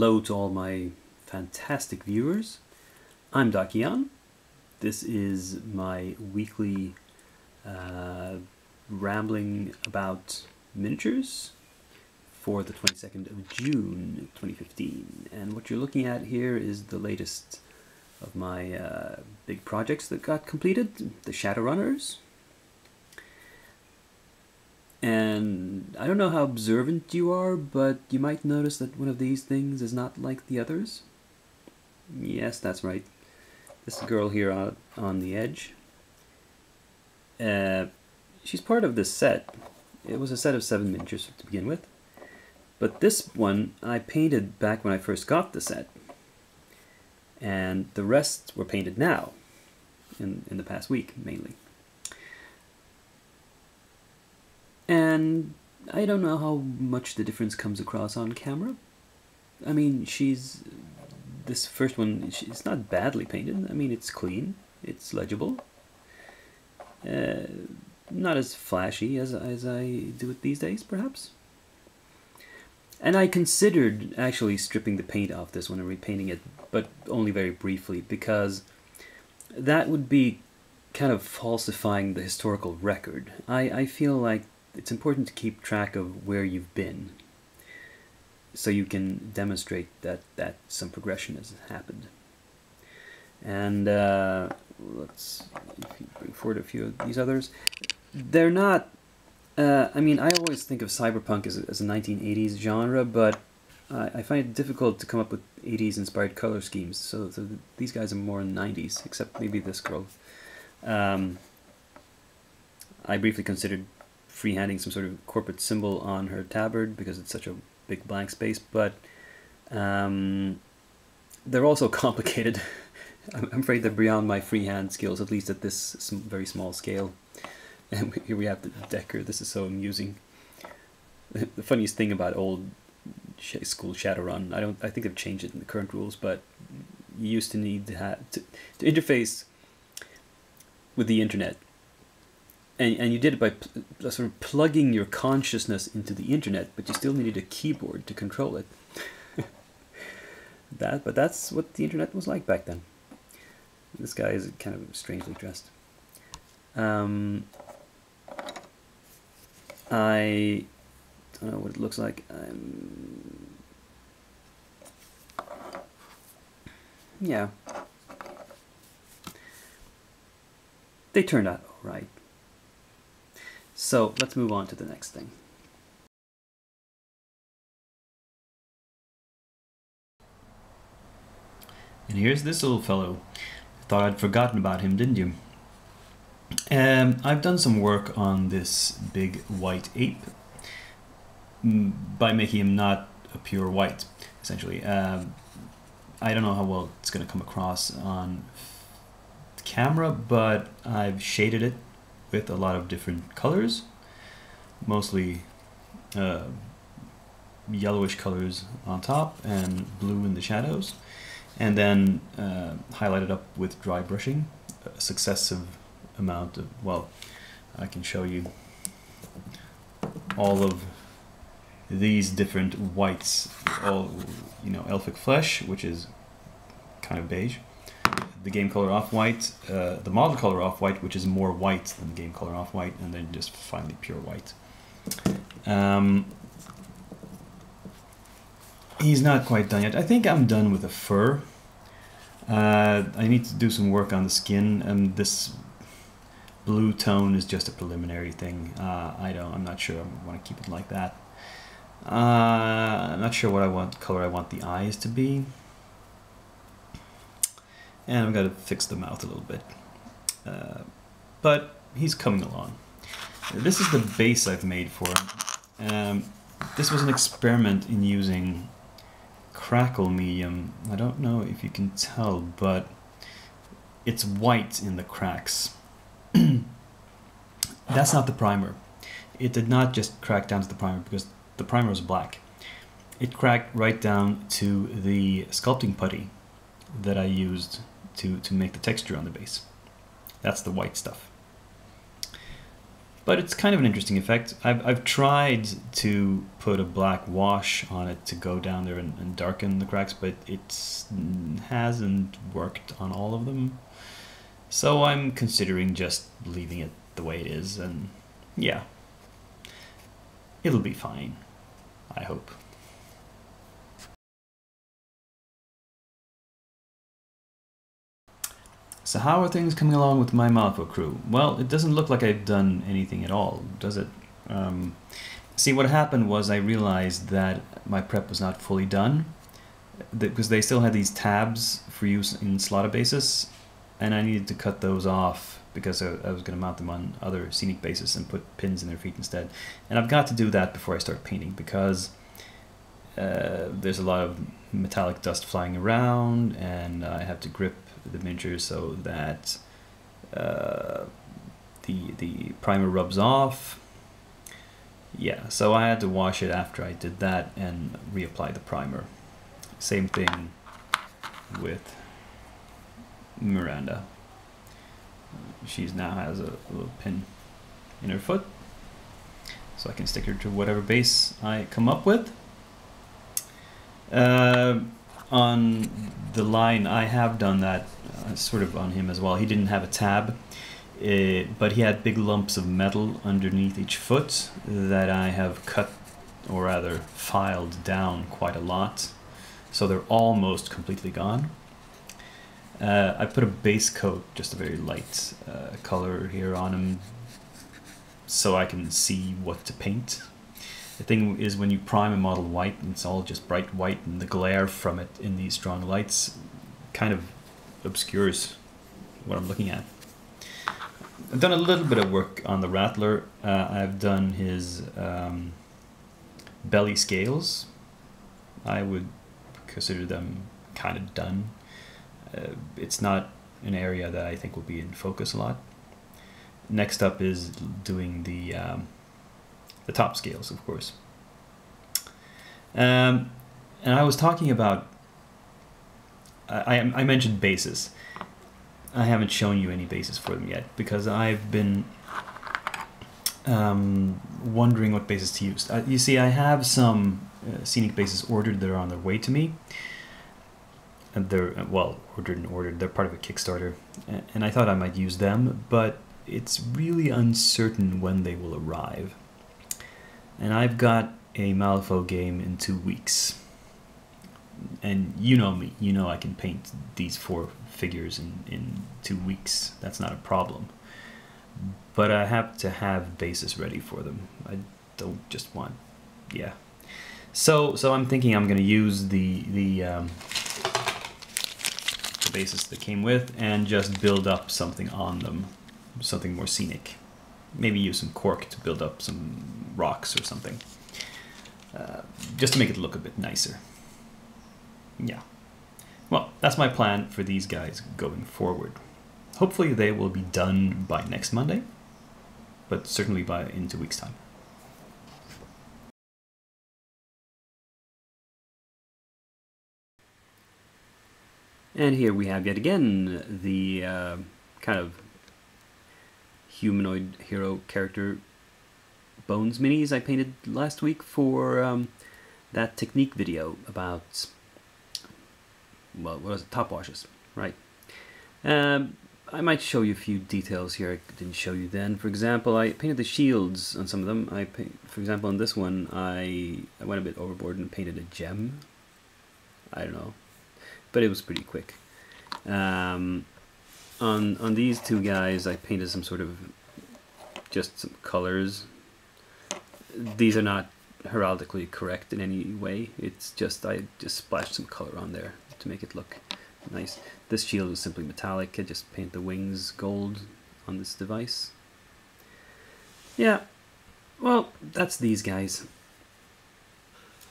Hello to all my fantastic viewers. I'm Dakian. This is my weekly rambling about miniatures for the 22nd of June 2015. And what you're looking at here is the latest of my big projects that got completed, the Shadowrunners. And I don't know how observant you are, but you might notice that one of these things is not like the others. Yes, that's right. This girl here out on the edge. She's part of this set. It was a set of 7 miniatures to begin with. But this one I painted back when I first got the set. And the rest were painted now, in the past week mainly. And I don't know how much the difference comes across on camera. I mean, this first one, it's not badly painted. I mean, it's clean, it's legible. Not as flashy as I do it these days, perhaps. And I considered actually stripping the paint off this one and repainting it, but only very briefly, because that would be kind of falsifying the historical record. I feel like it's important to keep track of where you've been, so you can demonstrate that some progression has happened. And let's bring forward a few of these others. They're not. I mean, I always think of cyberpunk as a 1980s genre, but I find it difficult to come up with 80s inspired color schemes. So these guys are more in the 90s, except maybe this girl. I briefly considered freehanding some sort of corporate symbol on her tabard because it's such a big blank space, but they're also complicated. I'm afraid they're beyond my freehand skills, at least at this very small scale. And here we have the Decker. This is so amusing. The funniest thing about old school Shadowrun, I think they've changed it in the current rules, but you used to need to interface with the internet. And you did it by sort of plugging your consciousness into the internet, but you still needed a keyboard to control it. But that's what the internet was like back then. This guy is kind of strangely dressed. I don't know what it looks like. Yeah. They turned out all right. So let's move on to the next thing. And here's this little fellow. Thought I'd forgotten about him, didn't you? I've done some work on this big white ape by making him not a pure white, essentially. I don't know how well it's going to come across on camera, but I've shaded it with a lot of different colors, mostly yellowish colors on top and blue in the shadows, and then highlighted up with dry brushing, a successive amount of, well, I can show you all of these different whites, all, you know, elfic flesh, which is kind of beige, the game color off-white, the model color off-white, which is more white than the game color off-white, and then just finally pure white. He's not quite done yet. I think I'm done with the fur. I need to do some work on the skin, and this blue tone is just a preliminary thing. I'm not sure I want to keep it like that. I'm not sure what color I want the eyes to be. And I've got to fix the mouth a little bit. But he's coming along. This is the base I've made for him. This was an experiment in using crackle medium. I don't know if you can tell, but it's white in the cracks. That's not the primer. It did not just crack down to the primer, because the primer was black. It cracked right down to the sculpting putty that I used to make the texture on the base. That's the white stuff. But it's kind of an interesting effect. I've tried to put a black wash on it to go down there and darken the cracks, but it hasn't worked on all of them. So I'm considering just leaving it the way it is, and yeah, it'll be fine, I hope. So how are things coming along with my Malifaux crew? Well, it doesn't look like I've done anything at all, does it? See, what happened was I realized that my prep was not fully done, because they still had these tabs for use in slotted bases, and I needed to cut those off because I was going to mount them on other scenic bases and put pins in their feet instead. And I've got to do that before I start painting, because there's a lot of metallic dust flying around, and I have to grip the miniatures so that the primer rubs off. Yeah, so I had to wash it after I did that and reapply the primer. Same thing with Miranda. She now has a little pin in her foot, so I can stick her to whatever base I come up with. On the line, I have done that sort of on him as well. He didn't have a tab, but he had big lumps of metal underneath each foot that I have cut, or rather filed down quite a lot, so they're almost completely gone. I put a base coat, just a very light color here on him, so I can see what to paint. The thing is, when you prime a model white, and it's all just bright white, and the glare from it in these strong lights kind of obscures what I'm looking at. I've done a little bit of work on the Rattler. I've done his belly scales. I would consider them kind of done. It's not an area that I think will be in focus a lot. Next up is doing the top scales, of course. And I was talking about, I mentioned bases. I haven't shown you any bases for them yet, because I've been wondering what bases to use. You see, I have some scenic bases ordered that are on their way to me. And they're, well, ordered. They're part of a Kickstarter. And I thought I might use them, but it's really uncertain when they will arrive. And I've got a Malifaux game in 2 weeks. And you know me, you know I can paint these 4 figures in 2 weeks. That's not a problem. But I have to have bases ready for them. I don't just want, yeah. So I'm thinking I'm going to use the bases that came with and just build up something on them, something more scenic. Maybe use some cork to build up some rocks or something, just to make it look a bit nicer. Yeah. Well, that's my plan for these guys going forward. Hopefully they will be done by next Monday, but certainly in 2 weeks' time. And here we have yet again the kind of humanoid hero character Bones minis I painted last week for that technique video about, well, what was it? Top washes, right? I might show you a few details here I didn't show you then. For example, I painted the shields on some of them. For example, on this one, I went a bit overboard and painted a gem. I don't know, but it was pretty quick. On these two guys, I painted some sort of just some colors. These are not heraldically correct in any way. It's just I just splashed some color on there to make it look nice. This shield was simply metallic. I just painted the wings gold on this device. Yeah, well, that's these guys.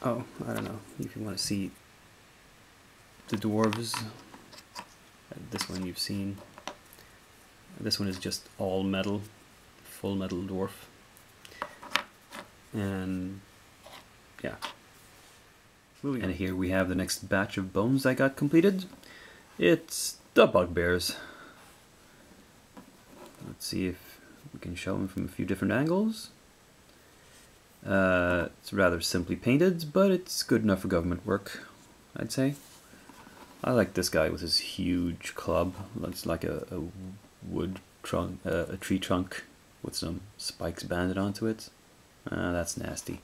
Oh, I don't know if you want to see the dwarves. This one you've seen. This one is just all metal, full metal dwarf. And yeah. And here we have the next batch of bones I got completed. It's the bugbears. Let's see if We can show them from a few different angles. It's rather simply painted, but it's good enough for government work, I'd say. I like this guy with his huge club. Looks like a wood trunk, a tree trunk with some spikes banded onto it. That's nasty.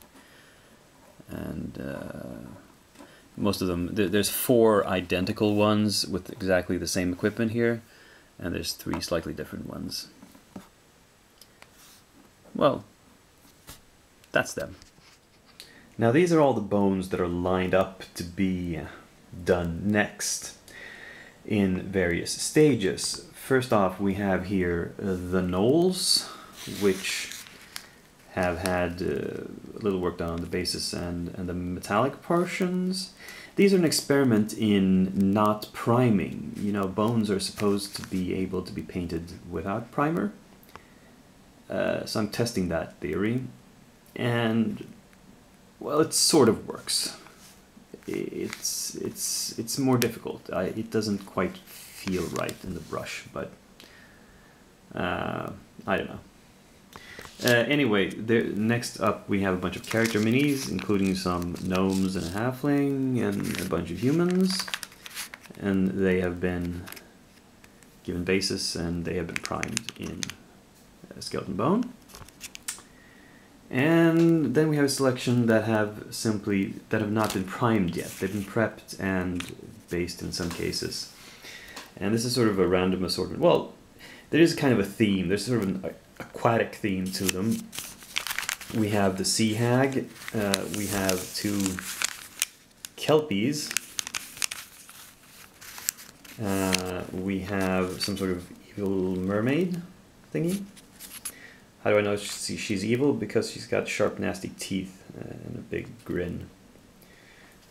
And most of them, there's 4 identical ones with exactly the same equipment here, and there's 3 slightly different ones. Well, that's them. Now these are all the bones that are lined up to be done next in various stages. First off, we have here the knolls, which have had a little work done on the basis and the metallic portions. These are an experiment in not priming. You know, bones are supposed to be able to be painted without primer. So I'm testing that theory, and well, it sort of works. It's more difficult. It doesn't quite feel right in the brush, but I don't know. Anyway, next up we have a bunch of character minis, including some gnomes and a halfling and a bunch of humans, and they have been given basis and they have been primed in skeleton bone. And then we have a selection that have not been primed yet. They've been prepped and based in some cases. And this is sort of a random assortment. Well, there is kind of a theme. There's sort of an aquatic theme to them. We have the sea hag. We have 2 kelpies. We have some sort of evil mermaid thingy. How do I know she's evil? Because she's got sharp, nasty teeth and a big grin.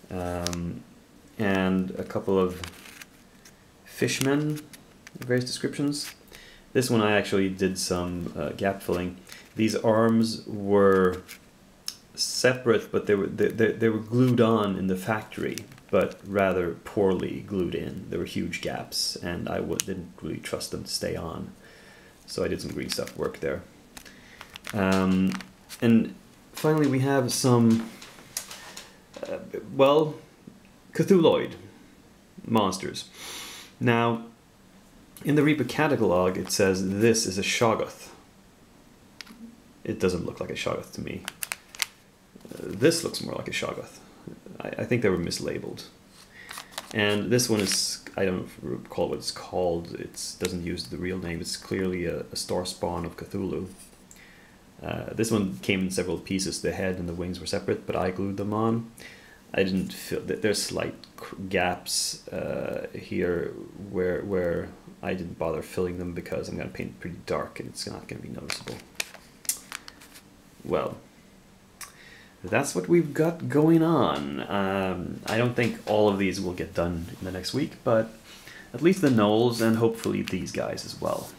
And a couple of fishmen, various descriptions. This one I actually did some gap filling. These arms were separate, but they were glued on in the factory, but rather poorly glued in. There were huge gaps, and I didn't really trust them to stay on. So I did some green stuff work there. And finally we have some, well, Cthulhuid monsters. Now, in the Reaper catalog it says this is a Shoggoth. It doesn't look like a Shoggoth to me. This looks more like a Shoggoth. I think they were mislabeled. And this one is, I don't recall what it's called. It doesn't use the real name. It's clearly a star spawn of Cthulhu. This one came in several pieces. The head and the wings were separate, but I glued them on. I didn't feel that there's slight gaps here where I didn't bother filling them because I'm going to paint pretty dark and it's not going to be noticeable. Well, that's what we've got going on. I don't think all of these will get done in the next week, but at least the gnolls and hopefully these guys as well.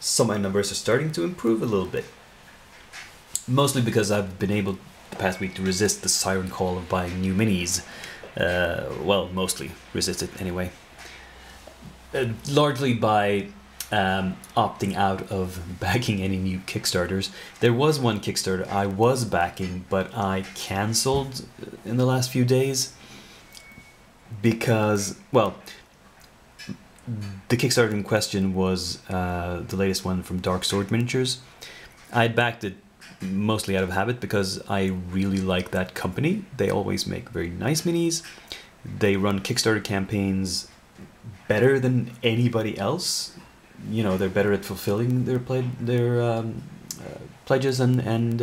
So my numbers are starting to improve a little bit. Mostly because I've been able the past week to resist the siren call of buying new minis. Well, mostly resist it anyway. Largely by opting out of backing any new Kickstarters. There was one Kickstarter I was backing, but I cancelled in the last few days because, well, the Kickstarter in question was the latest one from Dark Sword Miniatures. I backed it mostly out of habit because I really like that company. They always make very nice minis. They run Kickstarter campaigns better than anybody else. You know, they're better at fulfilling their pledges and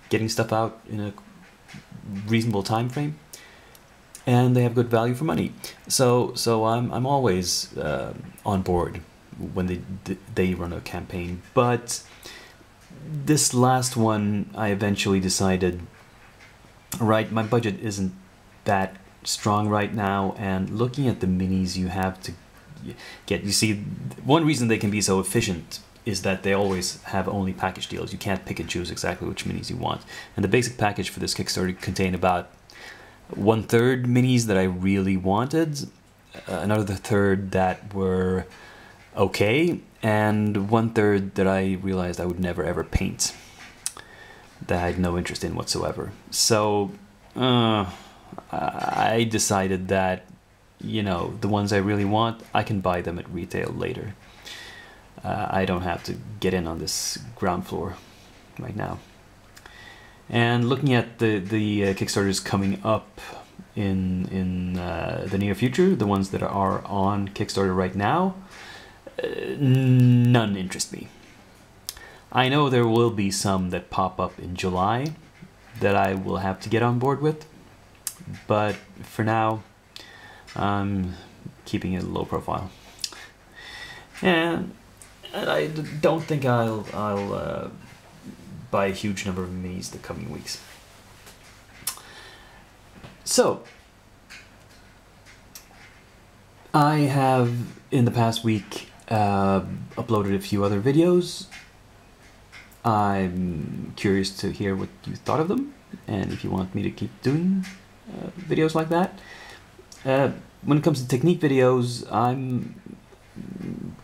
getting stuff out in a reasonable time frame. And they have good value for money. So I'm always on board when they run a campaign. But this last one, I eventually decided, right, my budget isn't that strong right now, and looking at the minis you have to get, you see, one reason they can be so efficient is that they always have only package deals. You can't pick and choose exactly which minis you want. And the basic package for this Kickstarter contained about 1/3 minis that I really wanted, another third that were okay, and 1/3 that I realized I would never ever paint, that I had no interest in whatsoever. So I decided that, you know, the ones I really want, I can buy them at retail later. I don't have to get in on this ground floor right now. And looking at the Kickstarters coming up in the near future, the ones that are on Kickstarter right now, none interest me. I know there will be some that pop up in July that I will have to get on board with, but for now, I'm keeping it low profile. And I don't think I'll buy a huge number of minis the coming weeks. So, I have in the past week uploaded a few other videos. I'm curious to hear what you thought of them, and if you want me to keep doing videos like that. When it comes to technique videos, I'm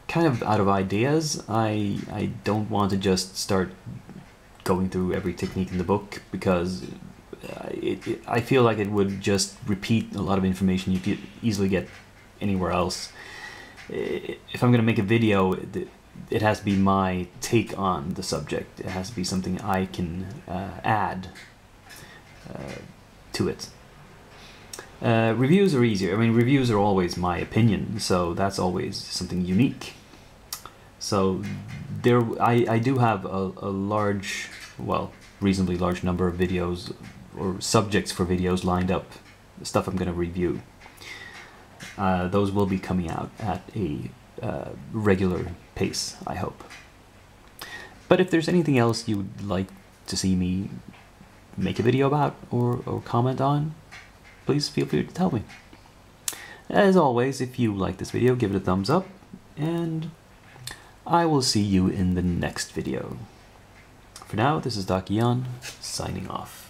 kind of out of ideas. I don't want to just start going through every technique in the book, because I feel like it would just repeat a lot of information you could easily get anywhere else. If I'm going to make a video, it has to be my take on the subject. It has to be something I can add to it. Reviews are easier. I mean, reviews are always my opinion, so that's always something unique. So I do have a large, well, reasonably large number of videos or subjects for videos lined up, stuff I'm going to review. Those will be coming out at a regular pace, I hope. But if there's anything else you would like to see me make a video about or comment on, please feel free to tell me. As always, if you like this video, give it a thumbs up, and I will see you in the next video. For now, this is Dr. Jan, signing off.